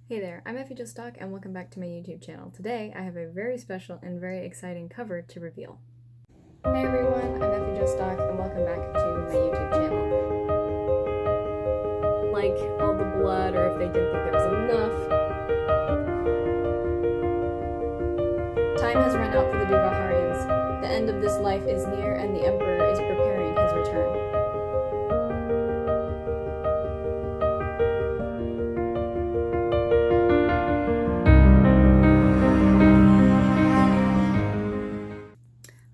Hey there, I'm Effie Just Stock and welcome back to my YouTube channel. Today I have a very special and very exciting cover to reveal. Hey everyone, I'm Effie Just Stock and welcome back to my YouTube channel. Like all the blood, or if they didn't think there was enough. Time has run out for the Duvaharians. The end of this life is near and the Emperor is preparing his return.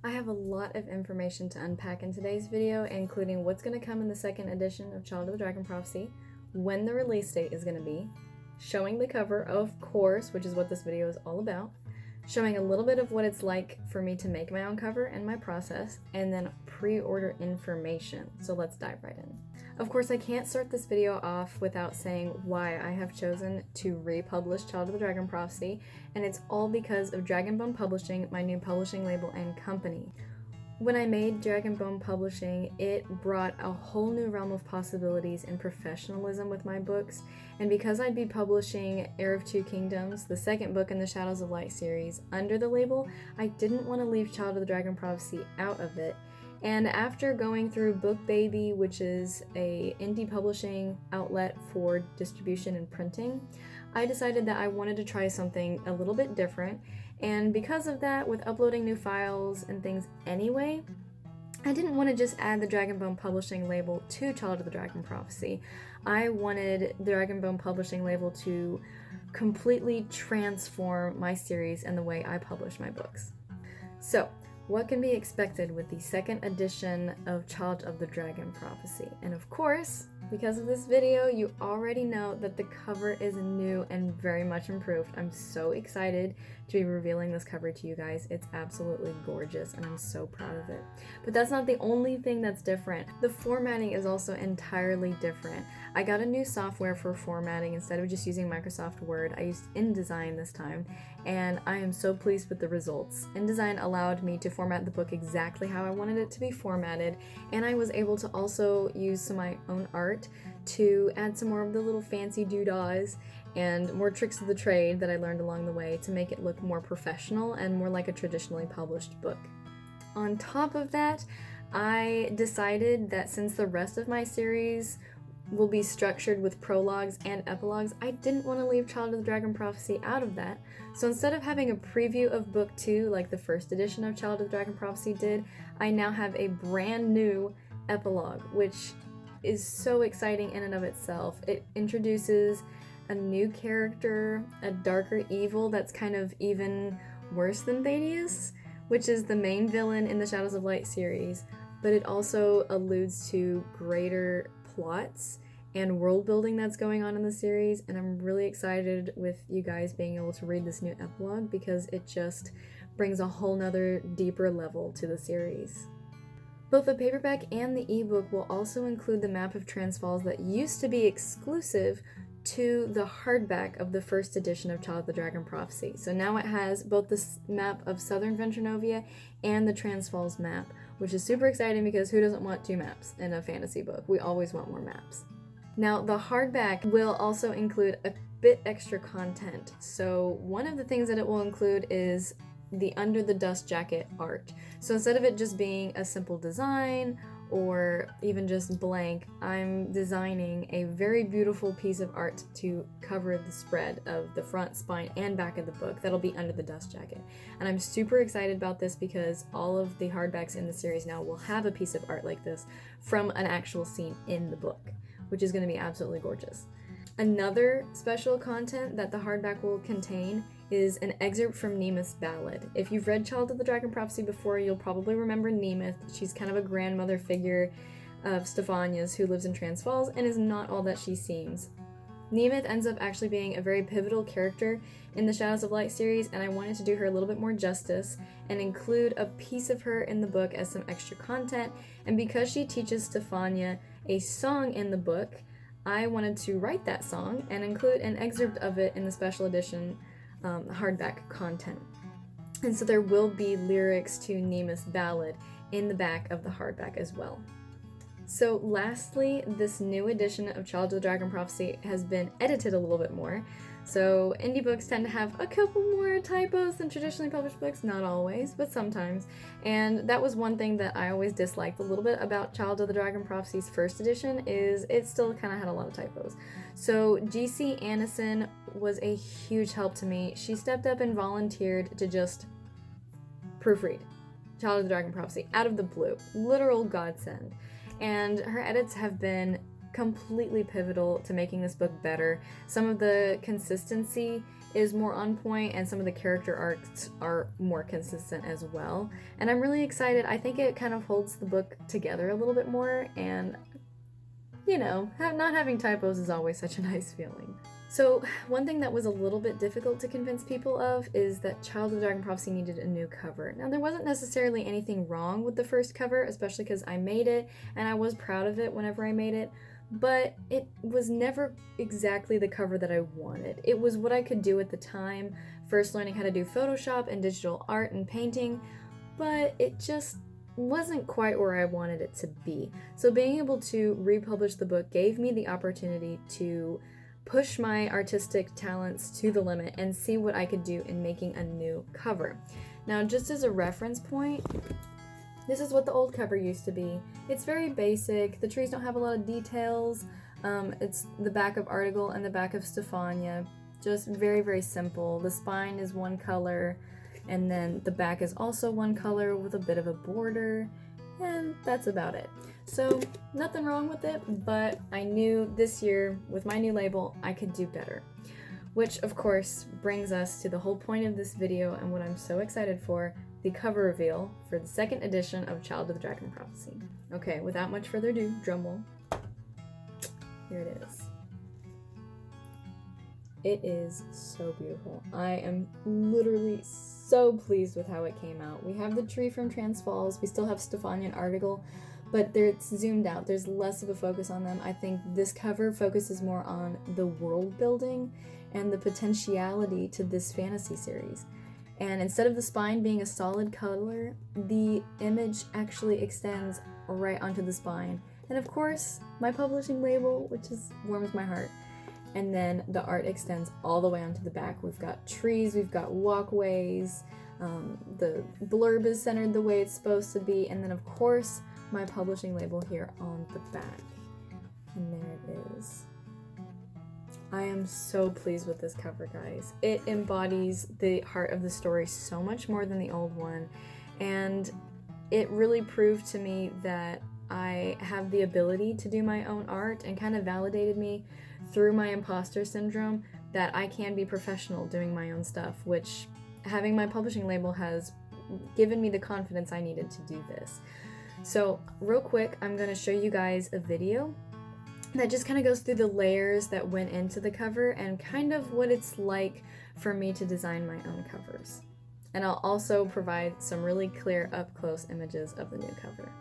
I have a lot of information to unpack in today's video, including what's going to come in the second edition of Child of the Dragon Prophecy, when the release date is going to be, showing the cover, of course, which is what this video is all about, showing a little bit of what it's like for me to make my own cover and my process, and then pre-order information. So let's dive right in. Of course, I can't start this video off without saying why I have chosen to republish Child of the Dragon Prophecy, and it's all because of Dragonbone Publishing, my new publishing label and company. When I made Dragonbone Publishing, it brought a whole new realm of possibilities and professionalism with my books, and because I'd be publishing Heir of Two Kingdoms, the second book in the Shadows of Light series, under the label, I didn't want to leave Child of the Dragon Prophecy out of it. And after going through BookBaby, which is a indie publishing outlet for distribution and printing, I decided that I wanted to try something a little bit different. And because of that, with uploading new files and things anyway, I didn't want to just add the Dragonbone Publishing label to Child of the Dragon Prophecy. I wanted the Dragonbone Publishing label to completely transform my series and the way I publish my books. So, what can be expected with the second edition of Child of the Dragon Prophecy? And of course, because of this video, you already know that the cover is new and very much improved. I'm so excited to be revealing this cover to you guys. It's absolutely gorgeous and I'm so proud of it. But that's not the only thing that's different. The formatting is also entirely different. I got a new software for formatting. Instead of just using Microsoft Word, I used InDesign this time, and I am so pleased with the results. InDesign allowed me to format the book exactly how I wanted it to be formatted, and I was able to also use some of my own art to add some more of the little fancy doodahs and more tricks of the trade that I learned along the way to make it look more professional and more like a traditionally published book. On top of that, I decided that since the rest of my series will be structured with prologues and epilogues, I didn't want to leave Child of the Dragon Prophecy out of that. So instead of having a preview of book 2 like the first edition of Child of the Dragon Prophecy did, I now have a brand new epilogue, which is so exciting in and of itself. It introduces a new character, a darker evil that's kind of even worse than Thaddeus, which is the main villain in the Shadows of Light series, but it also alludes to greater plots and world building that's going on in the series, and I'm really excited with you guys being able to read this new epilogue because it just brings a whole nother deeper level to the series. Both the paperback and the ebook will also include the map of Transfalls that used to be exclusive to the hardback of the first edition of Child of the Dragon Prophecy. So now it has both the map of Southern Ventrinovia and the Transfalls map, which is super exciting because who doesn't want 2 maps in a fantasy book? We always want more maps. Now, the hardback will also include a bit extra content. So one of the things that it will include is the Under the Dust Jacket art. So instead of it just being a simple design or even just blank, I'm designing a very beautiful piece of art to cover the spread of the front, spine, and back of the book that'll be under the dust jacket. And I'm super excited about this because all of the hardbacks in the series now will have a piece of art like this from an actual scene in the book, which is going to be absolutely gorgeous. Another special content that the hardback will contain is an excerpt from Nemeth's ballad. If you've read Child of the Dragon Prophecy before, you'll probably remember Nemeth. She's kind of a grandmother figure of Stefania's who lives in Transfalls and is not all that she seems. Nemeth ends up actually being a very pivotal character in the Shadows of Light series, and I wanted to do her a little bit more justice and include a piece of her in the book as some extra content. And because she teaches Stefania a song in the book, I wanted to write that song and include an excerpt of it in the special edition hardback content. And so there will be lyrics to Nemeth's ballad in the back of the hardback as well. So lastly, this new edition of Child of the Dragon Prophecy has been edited a little bit more. So indie books tend to have a couple more typos than traditionally published books, not always, but sometimes. And that was one thing that I always disliked a little bit about Child of the Dragon Prophecy's first edition, is it still kind of had a lot of typos. So GC Annison was a huge help to me. She stepped up and volunteered to just proofread Child of the Dragon Prophecy out of the blue. Literal godsend. And her edits have been completely pivotal to making this book better. Some of the consistency is more on point, and some of the character arcs are more consistent as well. And I'm really excited. I think it kind of holds the book together a little bit more, and you know, not having typos is always such a nice feeling. So one thing that was a little bit difficult to convince people of is that Child of the Dragon Prophecy needed a new cover. Now, there wasn't necessarily anything wrong with the first cover, especially because I made it, and I was proud of it whenever I made it, but it was never exactly the cover that I wanted. It was what I could do at the time, first learning how to do Photoshop and digital art and painting, but it just wasn't quite where I wanted it to be. So being able to republish the book gave me the opportunity to push my artistic talents to the limit and see what I could do in making a new cover. Now, just as a reference point, this is what the old cover used to be. It's very basic. The trees don't have a lot of details. It's the back of Artigal and the back of Stefania. Just very, very simple. The spine is one color, and then the back is also one color with a bit of a border, and that's about it. So nothing wrong with it, but I knew this year with my new label I could do better. Which of course brings us to the whole point of this video and what I'm so excited for, the cover reveal for the second edition of Child of the Dragon Prophecy. Okay, without much further ado, drumroll. Here it is. It is so beautiful. I am literally so pleased with how it came out. We have the tree from Transfalls, we still have Stefania and Artigal, but it's zoomed out. There's less of a focus on them. I think this cover focuses more on the world building and the potentiality to this fantasy series. And instead of the spine being a solid color, the image actually extends right onto the spine. And of course, my publishing label, which warms my heart. And then the art extends all the way onto the back. We've got trees, we've got walkways, the blurb is centered the way it's supposed to be, and then of course, my publishing label here on the back. And there it is. I am so pleased with this cover, guys. It embodies the heart of the story so much more than the old one, and it really proved to me that I have the ability to do my own art, and kind of validated me through my imposter syndrome that I can be professional doing my own stuff, which having my publishing label has given me the confidence I needed to do this. So real quick, I'm going to show you guys a video that just kind of goes through the layers that went into the cover and kind of what it's like for me to design my own covers. And I'll also provide some really clear up-close images of the new cover.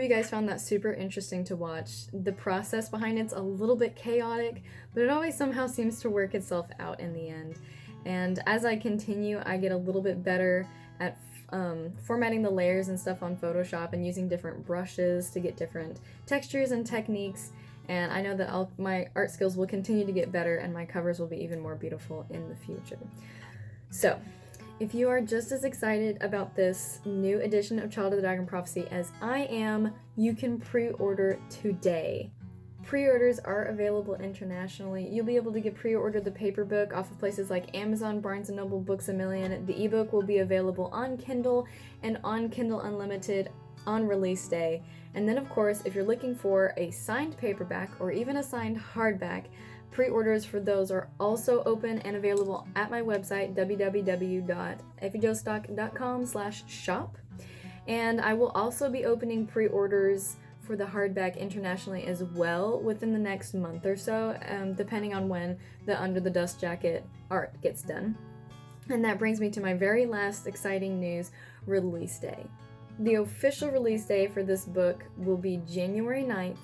you guys found that super interesting to watch. The process behind it's a little bit chaotic, but it always somehow seems to work itself out in the end. And as I continue, I get a little bit better at formatting the layers and stuff on Photoshop and using different brushes to get different textures and techniques. And I know that my art skills will continue to get better and my covers will be even more beautiful in the future. So, if you are just as excited about this new edition of Child of the Dragon Prophecy as I am, you can pre-order today. Pre-orders are available internationally. You'll be able to get pre-order the paper book off of places like Amazon, Barnes & Noble, Books A Million. The ebook will be available on Kindle and on Kindle Unlimited on release day. And then of course, if you're looking for a signed paperback or even a signed hardback, pre-orders for those are also open and available at my website, www.effijostock.com/shop. And I will also be opening pre-orders for the hardback internationally as well within the next month or so, depending on when the Under the Dust Jacket art gets done. And that brings me to my very last exciting news, release day. The official release day for this book will be January 9th,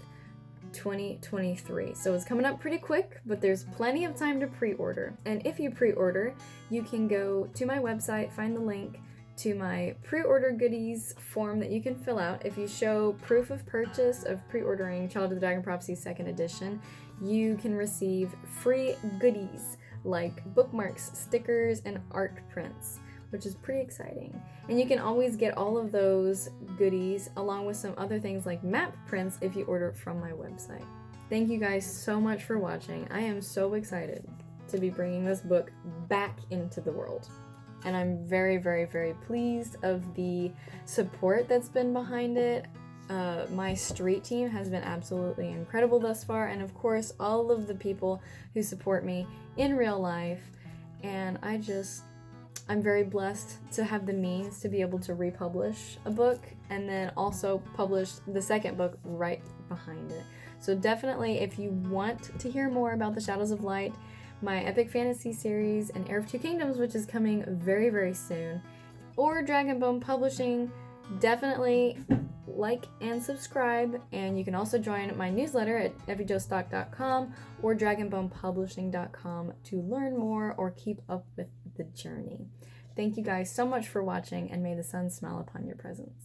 2023. So it's coming up pretty quick, but there's plenty of time to pre-order. And if you pre-order, you can go to my website, find the link to my pre-order goodies form that you can fill out. If you show proof of purchase of pre-ordering Child of the Dragon Prophecy 2nd edition, you can receive free goodies like bookmarks, stickers, and art prints, which is pretty exciting. And you can always get all of those goodies along with some other things like map prints if you order from my website. Thank you guys so much for watching. I am so excited to be bringing this book back into the world. And I'm very, very, very pleased of the support that's been behind it. My street team has been absolutely incredible thus far, and of course all of the people who support me in real life. And I'm very blessed to have the means to be able to republish a book and then also publish the second book right behind it. So definitely, if you want to hear more about the Shadows of Light, my epic fantasy series, and Heir of Two Kingdoms, which is coming very, very soon, or Dragonbone Publishing, definitely like and subscribe. And you can also join my newsletter at effijostock.com or dragonbonepublishing.com to learn more or keep up with the journey. Thank you guys so much for watching, and may the sun smile upon your presence.